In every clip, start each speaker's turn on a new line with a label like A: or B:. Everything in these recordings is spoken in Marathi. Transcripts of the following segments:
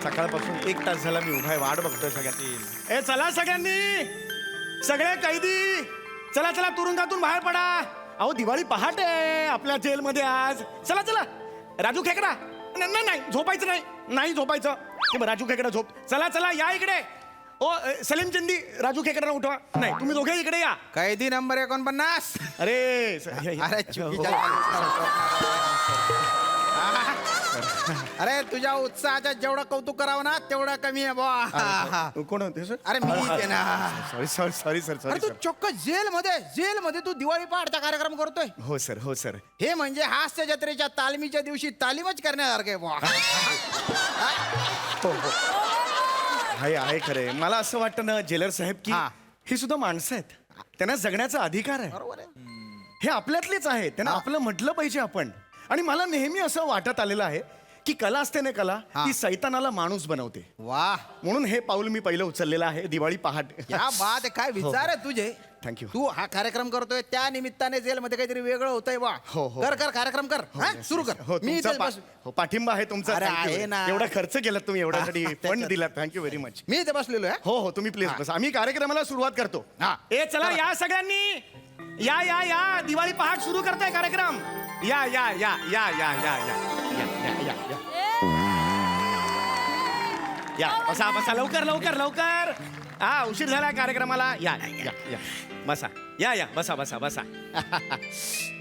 A: सकाळपासून 1 तास झाला मी उभा आहे, वाट बघतोय सगळ्यांनी. ए चला सगळ्यांनी, सगळे कैदी चला चला, तुरुंगातून बाहेर पडा. अहो दिवाळी पहाट आहे आपल्या जेलमध्ये आज. चला चला. राजू खेकडा, नाही नाही झोपायचं नाही, नाही झोपायचं. राजू खेकडा झोप. चला चला या इकडे. ओ सलीम चंदी, राजू खेकडा उठवा. नाही तुम्ही दोघे इकडे या.
B: कैदी नंबर 49.
A: अरे
B: अरे अरे तुझ्या उत्साहाचं जेवढं कौतुक करावं ना तेवढं कमी आहे बुवा.
A: कोण होते सर?
B: अरे मी आहे ना.
A: सॉरी सॉरी सॉरी सर,
B: अरे तू
A: सॉरी.
B: चक्क जेलमध्ये तू दिवाळी पहाटचा कार्यक्रम करतोय.
A: हो सर, हो सर.
B: हे म्हणजे हास्य जत्रेच्या तालमीच्या दिवशी तालीमच करण्यासारखे आहे बुवा.
A: हो हो आहे खरे. मला असं वाटतं ना जेलर साहेब की
B: हा.
A: ही सुद्धा माणसं आहेत, त्यांना जगण्याचा अधिकार आहे.
B: बरोबर आहे.
A: हे आपल्यातलेच आहेत, त्यांना आपलं म्हटलं पाहिजे आपण. आणि मला नेहमी असं वाटत आलेलं आहे की कला असते ना, कला ती सैतानाला माणूस बनवते.
B: वा,
A: म्हणून हे पाऊल मी पहिलं उचललेलं आहे दिवाळी पहाट.
B: या बात आहे. काय विचार आहे तुझे.
A: थँक्यू.
B: तू हा कार्यक्रम करतोय त्या निमित्ताने जेलमध्ये काहीतरी वेगळं होतंय बा.
A: हो, हो.
B: कर कार्यक्रम कर. हा, सुरू कर.
A: हो
B: मी
A: तुमचा
B: इथेच बस-
A: हो पाठिंबा आहे तुमचा.
B: अरे,
A: Thank you.
B: आहे ना.
A: एवढा खर्च केलात तुम्ही, एवढ्यासाठी फंड दिलात. Thank you very much.
B: मी इथे बसलेलो आहे.
A: हो हो तुम्ही प्लीज बस. आम्ही कार्यक्रमाला सुरुवात करतो.
B: हा.
A: ए चला या सगळ्यांनी, या या या दिवाळी पहाट सुरू करताय कार्यक्रम. या या या या या या या या या या या या बसा बसा, लवकर लवकर लवकर. हा उशीर झाला कार्यक्रमाला. या या या बसा. या या बसा बसा बसा.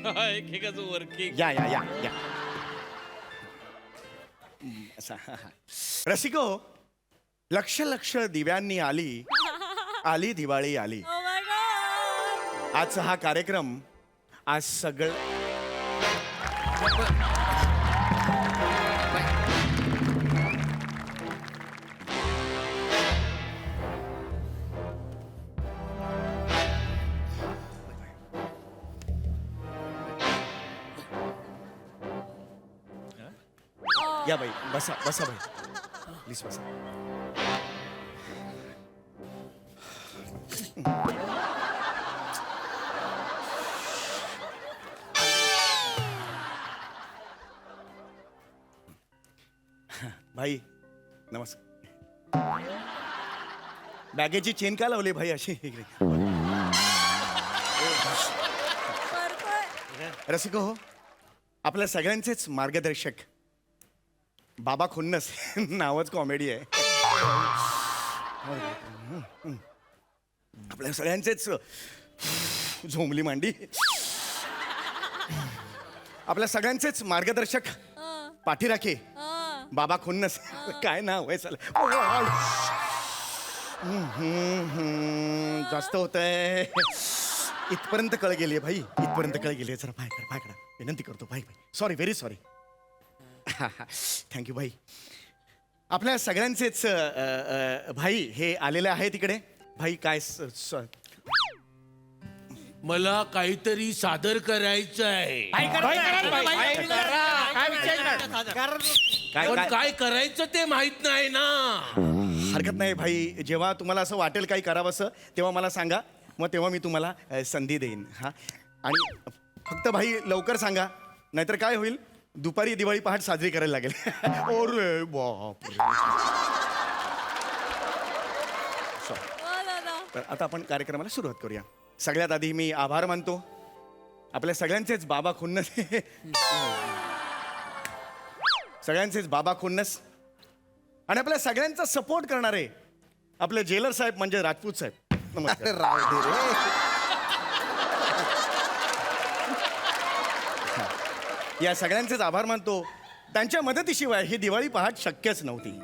C: वर्किंग.
A: या या या या बसा. रसिको, लक्ष लक्ष दिव्यांनी आली आली दिवाळी आली.
D: Oh my God.
A: आजचा हा कार्यक्रम आज सगळं या बाई बसा बसा बाई प्लीज बसा. भाई नमस्कार. बॅगेची चेन का लावली भाई अशी इकडे?
D: करतोय.
A: रसिको हो, आपल्या सगळ्यांचेच मार्गदर्शक बाबा खुन्नस नावच कॉमेडी आहे. आपल्या सगळ्यांचेच झोंबली मांडी, आपल्या सगळ्यांचेच मार्गदर्शक पाठीराखे बाबा खुन्नस. काय नाव आहे चला. जास्त होत आहे. इथपर्यंत कळ गेली भाई, इथपर्यंत कळ गेली. जरा पाय करा, पाय करा, विनंती करतो भाई. भाई सॉरी, व्हेरी सॉरी. थँक्यू भाई. आपल्या सगळ्यांचेच भाई हे आलेले आहे तिकडे. भाई काय
C: मला काहीतरी सादर करायचं आहे. पण काय करायचं ते माहित नाही ना.
A: हरकत नाही भाई, जेव्हा तुम्हाला असं वाटेल काही करावंसं तेव्हा मला सांगा, मग तेव्हा मी तुम्हाला संधी देईन. हा, आणि फक्त भाई लवकर सांगा, नाहीतर काय होईल, दुपारी दिवाळी पहाट साजरी करायला लागेल. ओरे बापरे. तर आता आपण कार्यक्रमाला सुरुवात करूया. सगळ्यात आधी मी आभार मानतो आपल्या सगळ्यांचेच बाबा खुन्नस, सगळ्यांचेच बाबा खुन्नस, आणि आपल्या सगळ्यांचा सपोर्ट करणारे आपले जेलर साहेब म्हणजे राजपूत साहेब. नमस्कार.
B: राव दे रे.
A: या सगळ्यांचेच आभार मानतो. त्यांच्या मदतीशिवाय ही दिवाळी पहाट शक्यच नव्हती.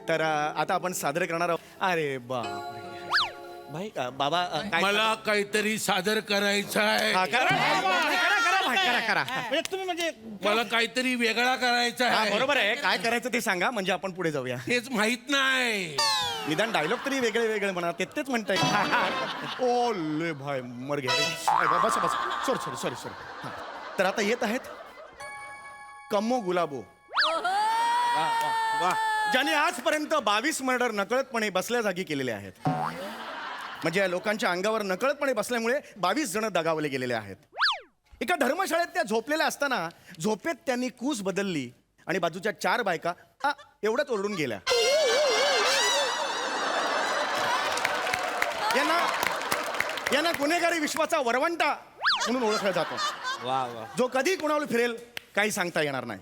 A: तर आता आपण सादर करणार आहोत. अरे बापरे भाई, बाबा काय
C: मला काहीतरी सादर करायचं आहे.
A: हा, करा, करा, भाई, करा, करा. म्हणजे तुम्ही म्हणजे
C: मला काहीतरी वेगळा करायचा
A: हा,
C: आहे.
A: बरोबर आहे. काय करायचं ते सांगा, म्हणजे आपण पुढे जाऊया.
C: तेच माहित नाही.
A: निदान डायलॉग तरी वेगळे वेगळे म्हणा, तेच म्हणताय. ओले भाई मर गया. बस बस, सॉरी सॉरी सॉरी सॉरी. तर आता येत आहेत कम्मो गुलाबो, ज्याने आजपर्यंत 22 मर्डर नकळतपणे बसल्या जागी केलेले आहेत. म्हणजे या लोकांच्या अंगावर नकळतपणे बसल्यामुळे 22 जण दगावले गेलेले आहेत. एका धर्मशाळेत त्या झोपलेल्या असताना झोपेत त्यांनी कूस बदलली आणि बाजूच्या 4 बायका एवढंच ओरडून गेल्या. यांना गुन्हेगारी विश्वाचा वरवंटा म्हणून ओळखला जातो.
D: वा वा.
A: जो कधी कोणावर फिरेल काही सांगता येणार नाही.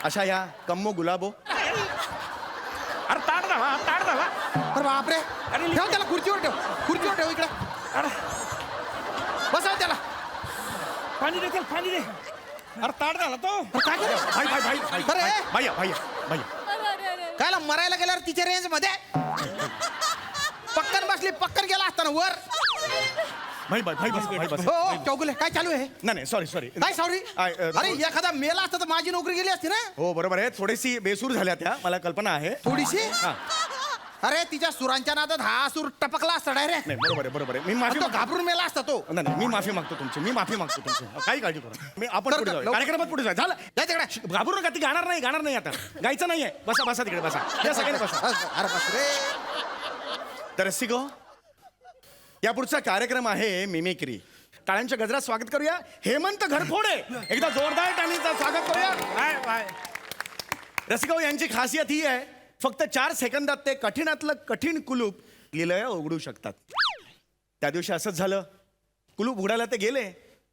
A: अशा या कम्मो गुलाबो.
D: अरे ताट धावा, ताट धावा.
B: अरे बापरे.
D: अरे
B: ठेव त्याला खुर्चीवर ठेव इकडे.
D: अरे
B: बसाव त्याला.
D: पाणी दे, चल पाणी दे. अरे ताट झाला तो.
B: अरे काय केलं? अरे.
A: भैया
B: कायला मरायला गेल्यावर तिच्या रेंज मध्ये पक्कन बसली, पक्कन गेला असताना वर.
A: बस.
B: हो चौगुले काय चालू आहे?
A: नाही सॉरी
B: काय सॉरी? अरे एखादा मेला असता तर माझी नोकरी गेली असती ना.
A: हो बरोबर आहे. थोडीशी बेसूर झाल्या त्या, मला कल्पना आहे.
B: थोडीशी.
A: हा.
B: अरे तिच्या सुरांच्या नादात हा सूर टपकला असता डायरेक्ट.
A: नाही बरोबर आहे. मी माफी
B: तो घाबरून मेला असता तो.
A: नाही मी माफी मागतो तुमची. काही काळजी करू नका. आपण पुढे जाऊ. कार्यक्रमात पुढे जाऊ. झालं
B: जाय तिकडे.
A: घाबरू नका. ती गाणार नाही आता. गायचं नाहीये. बसा तिकडे बसा. या सगळ्यांनी बसा.
B: अरे बस रे.
A: तर रसिको, या पुढचा कार्यक्रम आहे मिमिक्री. टाळ्यांच्या गजरात स्वागत करूया हेमंत घरफोडे. एकदा जोरदार टाळीचं स्वागत करूया. रसिको, यांची खासियत ही आहे, फक्त 4 सेकंदात ते कठीणातलं कठीण कुलूप लिलया उघडू शकतात. त्या दिवशी असंच झालं. कुलूप उघडायला ते गेले.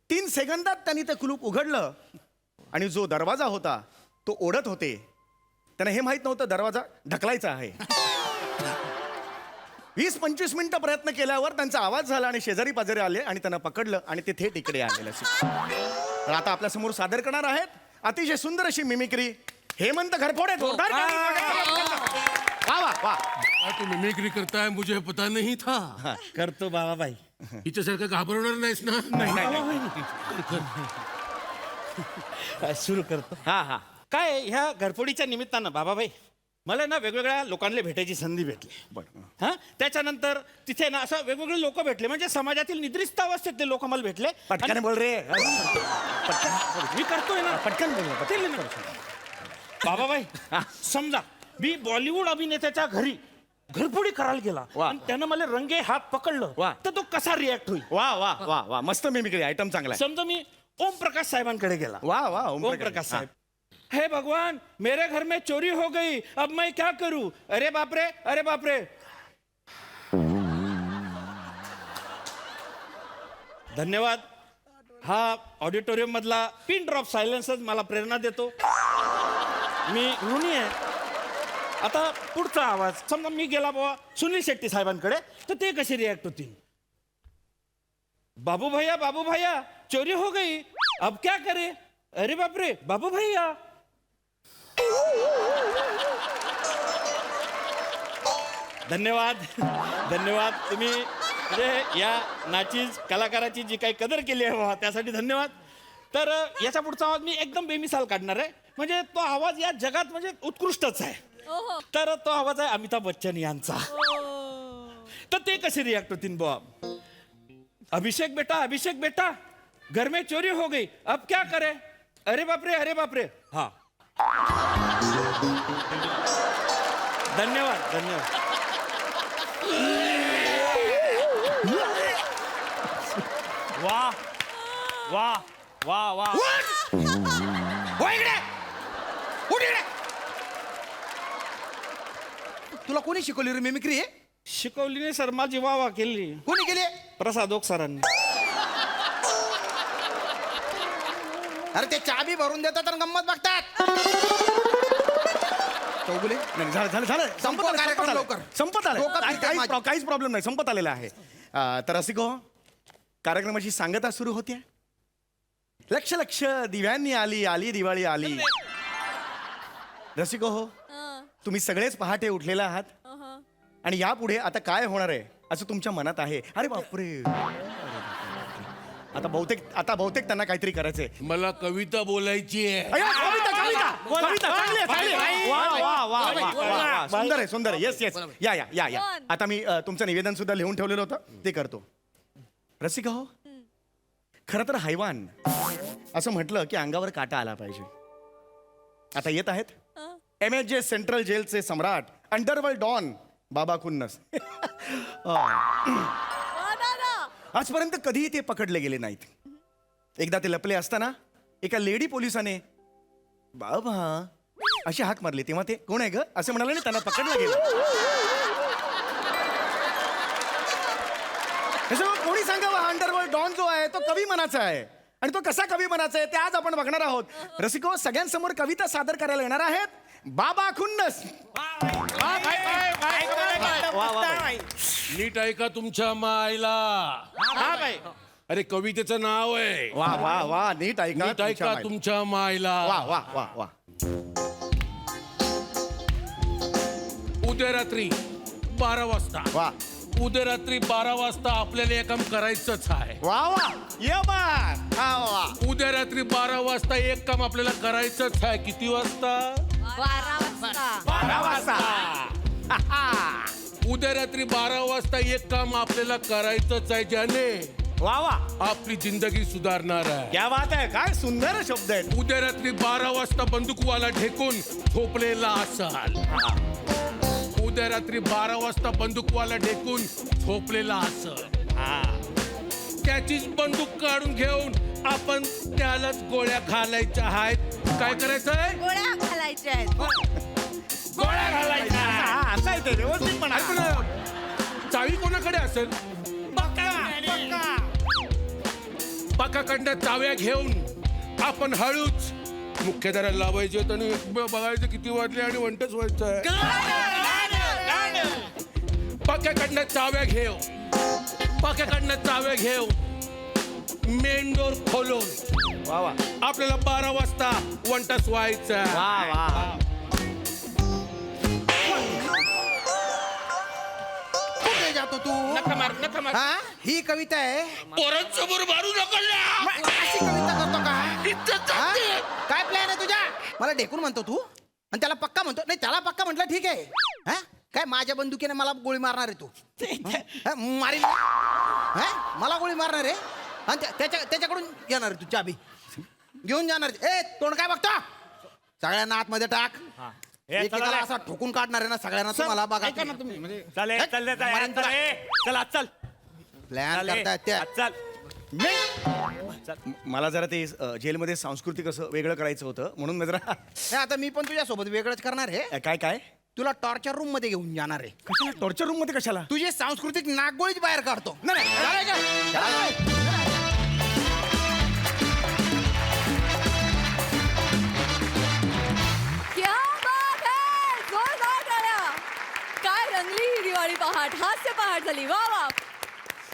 A: 3 सेकंदात त्यांनी ते कुलूप उघडलं आणि जो दरवाजा होता तो ओढत होते. त्यांना हे माहित नव्हतं दरवाजा ढकलायचा आहे. 20-25 मिनिटं प्रयत्न केल्यावर त्यांचा आवाज झाला आणि शेजारी पाजारी आले आणि त्यांना पकडलं आणि ते थेट इकडे आलेलं. तर आता आपल्या समोर सादर करणार आहेत अतिशय सुंदर अशी मिमिक्री हेमंत घरफोडे. जोरदार वा.
C: तू मिमिक्री करताय मुझे पता नहीं था.
D: करतो बाबाबाई.
C: हिच्यासारखं घाबरवणार नाहीस ना?
D: सुरू करतो. हा. काय ह्या घरफोडीच्या निमित्तानं बाबाबाई मला ना वेगवेगळ्या लोकांना भेटायची संधी भेटली.
A: बरं.
D: हा त्याच्यानंतर तिथे ना असं वेगवेगळे लोक भेटले, म्हणजे समाजातील निद्रिस्त अवस्थेतले लोक मला भेटले.
A: पटकन बोल रे.
D: मी करतोय ना.
A: पटकन बोल.
D: केलं ना. बाबाबाई समजा मी बॉलिवूड अभिनेत्याच्या घरी घरफोडी करायला गेला
A: वा.
D: आणि त्यानं मला रंगे हात पकडलं
A: वा.
D: तर तो कसा रिॲक्ट होईल?
A: वा मस्त मिमिक्री आयटम चांगला आहे.
D: समजा मी ओम प्रकाश साहेबांकडे गेला.
A: वा
D: ओम प्रकाश साहेब, हे भगवान मेरे घर में चोरी हो गई, अब मैं क्या करूं? अरे बाप रे. धन्यवाद. हा ऑडिटोरियम मधला पिन ड्रॉप सायलेन्सच मला प्रेरणा देतो. मी ऋणी आहे. आता पुढचा आवाज समजा मी गेला बाबा सुनील शेट्टी साहेबांकडे, तर ते कसे रिॲक्ट होतील? बाबू भैया चोरी हो गई, अब क्या करे? अरे बाप रे बाबू भैया. धन्यवाद. तुम्ही म्हणजे या नाचीज कलाकाराची जी काही कदर केली आहे बाबा त्यासाठी धन्यवाद. तर याच्या पुढचा आवाज मी एकदम बेमिसाल काढणार आहे, म्हणजे तो आवाज या जगात म्हणजे उत्कृष्टच आहे. तर तो आवाज आहे अमिताभ बच्चन यांचा. तर ते कसे रिॲक्ट होतील बाबा? अभिषेक बेटा घर में चोरी हो गई, अब क्या करे? अरे बाप रे. हा. धन्यवाद. वा.
B: हो इकडे. उठ इकडे. तुला कोणी शिकवली रे मिमिक्री?
D: शिकवली नाही सर, माझी वाह केली.
B: कोणी केली?
D: प्रसाद ओक सरांनी.
B: अरे ते चाबी भरून देतात आणि गंमत बघतात. चौगुले
A: नाही, झालं
B: संपव कार्यक्रम लवकर.
A: संपत आलं.
B: डोकं फिरतंय माझं.
A: काहीच प्रॉब्लेम नाही. संपत आलेला आहे. तर रसिको, कार्यक्रमाची सांगता सुरू होते. लक्ष दिव्यांनी आली दिवाळी आली. रसिको हो, तुम्ही सगळेच पहाटे उठलेला आहात आणि यापुढे आता काय होणार आहे असं तुमच्या मनात आहे. अरे बापरे. आता बहुतेक त्यांना काहीतरी करायचंय.
C: मला कविता बोलायची आहे.
A: कविता चांगली आहे. वा. सुंदर आहे. येस. या. आता मी तुमचं निवेदन सुद्धा लिहून ठेवलेलं होतं, ते करतो. रसिका हो, खरं तर हैवान असं म्हटलं की अंगावर काटा आला पाहिजे. आता येत आहेत MSJ सेंट्रल जेलचे सम्राट, अंडरवर्ल्ड डॉन बाबा कुन्नस. आजपर्यंत कधीही ते पकडले गेले नाहीत. एकदा ते लपले असताना एका लेडी पोलिसाने बाबा अशी हाक मारली, तेव्हा ते कोण आहे ग असं म्हणाले आणि त्यांना पकडलं गेलं. त्याच्यामुळे कोणी सांगावं हा अंडरवर्ल्ड डॉन जो आहे तो कवी मनाचा आहे आणि तो कसा कवी मनाचा आहे ते आज आपण बघणार आहोत. रसिको, सगळ्यांसमोर कविता सादर करायला येणार आहेत बाबा खुन्नस.
C: नीट ऐका तुमच्या मायला.
D: हा बाई.
C: अरे कवितेचं नाव आहे.
A: वा वा वा, नीट ऐका
C: नीट ऐका तुमच्या मायला.
A: वा वा वा वा.
C: उद्या रात्री 12 वाजता.
A: वा
C: उद्या रात्री 12 वाजता आपल्याला हे काम करायचंच आहे.
A: वा वा, ये बार. हा वा.
C: उद्या रात्री 12 वाजता एक काम आपल्याला करायचंच आहे. किती वाजता?
A: 12 वाजता.
C: उद्या रात्री 12 वाजता एक काम आपल्याला करायचंच आहे ज्याने
A: वा वा,
C: आपली जिंदगी सुधारणार आहे.
A: क्या बात आहे, काय सुंदर शब्द आहेत.
C: उद्या रात्री 12 वाजता बंदूकवाला ढेकून झोपलेला असाल. उद्या रात्री 12 वाजता बंदूकवाला ढेकून झोपलेला असेल. त्याचीच बंदूक काढून घेऊन आपण त्यालाच गोळ्या घालायच्या आहेत. काय करायचं आहे?
E: गोळ्या घालायच्या आहेत.
A: गोळ्या घालायच्या. हा, असं आहे ते, व्यवस्थित म्हणा.
C: ऐक ना, चावी कोणाकडे असेल? पाकाकडनं चाव्या घेऊन आपण हळूच मुख्यधाराला लावायचे आणि बघायचं किती वाजले आणि वंटच व्हायचं. पाक्याकडनं चाव्या घेऊ मेन डोर खोलून
A: वा वा
C: आपल्याला 12 वाजता वंटच व्हायचं.
A: वा वा.
B: कुठे जातो तू?
D: नका मार.
B: हा, ही कविता आहे.
C: पोरांसमोर मारू नका.
B: मग अशी कविता करतो का? हा? काय प्लॅन आहे तुझा? मला ढेकून म्हणतो तू आणि त्याला पक्का म्हणतो. नाही, त्याला पक्का म्हटलं ठीक आहे. हा, काय माझ्या बंदुकीने मला गोळी मारणार आहे तू? हा, मारीन. हा, मला गोळी मारणार आहे आणि त्याच्याकडून येणार आहे तू चाबी घेऊन जाणार आहे. ए, तोंड काय बघतो? सगळ्यांना आतमध्ये टाक. एकेकाला असा ठोकून काढणार आहे ना सगळ्यांना. तुम्हाला बघा
D: ऐका ना तुम्ही म्हणजे
A: चला चल.
B: प्लॅन करतायत त्या.
A: चल. मला जरा ते जेलमध्ये सांस्कृतिक असं वेगळं करायचं होतं म्हणून मी जरा
B: नाही, आता मी पण तुझ्यासोबत वेगळंच करणार आहे.
A: काय काय
B: तुला टॉर्चर रूम मध्ये घेऊन जाणार आहे.
A: कशाला टॉर्चर रूम मध्ये कशाला?
B: तुझी सांस्कृतिक नागगोळीच बाहेर काढतो.
A: नाही, नाही,
E: क्या बात है! जोरदार टाळ्या. काय रंगली ही दिवाळी पहाट, हास्य पहाट झाली. वा वा.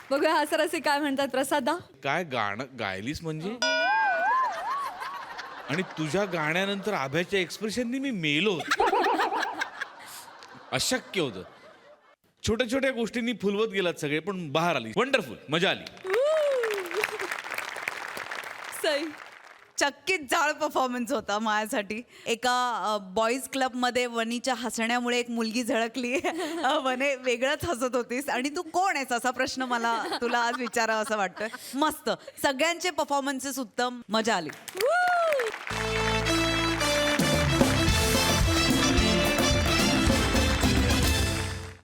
E: बघूया हा सर असे काय म्हणतात. प्रसादा,
F: काय गाणं गायलीस म्हणजे? आणि तुझ्या गाण्यानंतर आभ्याच्या एक्सप्रेशननी मी मेलो. अशक्य होतं. छोट्या छोट्या गोष्टींनी फुलवत गेलात सगळे, पण बाहेर आली. वंडरफुल, मजा आली.
E: सई.
G: चक्कीत जाळ परफॉर्मन्स होता माझ्यासाठी. एका बॉईज क्लबमध्ये वनीच्या हसण्यामुळे एक मुलगी झळकली. वने वेगळंच हसत होतीस आणि तू कोण आहेस असा प्रश्न मला तुला आज विचारावा असं वाटतोय. मस्त, सगळ्यांचे परफॉर्मन्सेस उत्तम, मजा आली.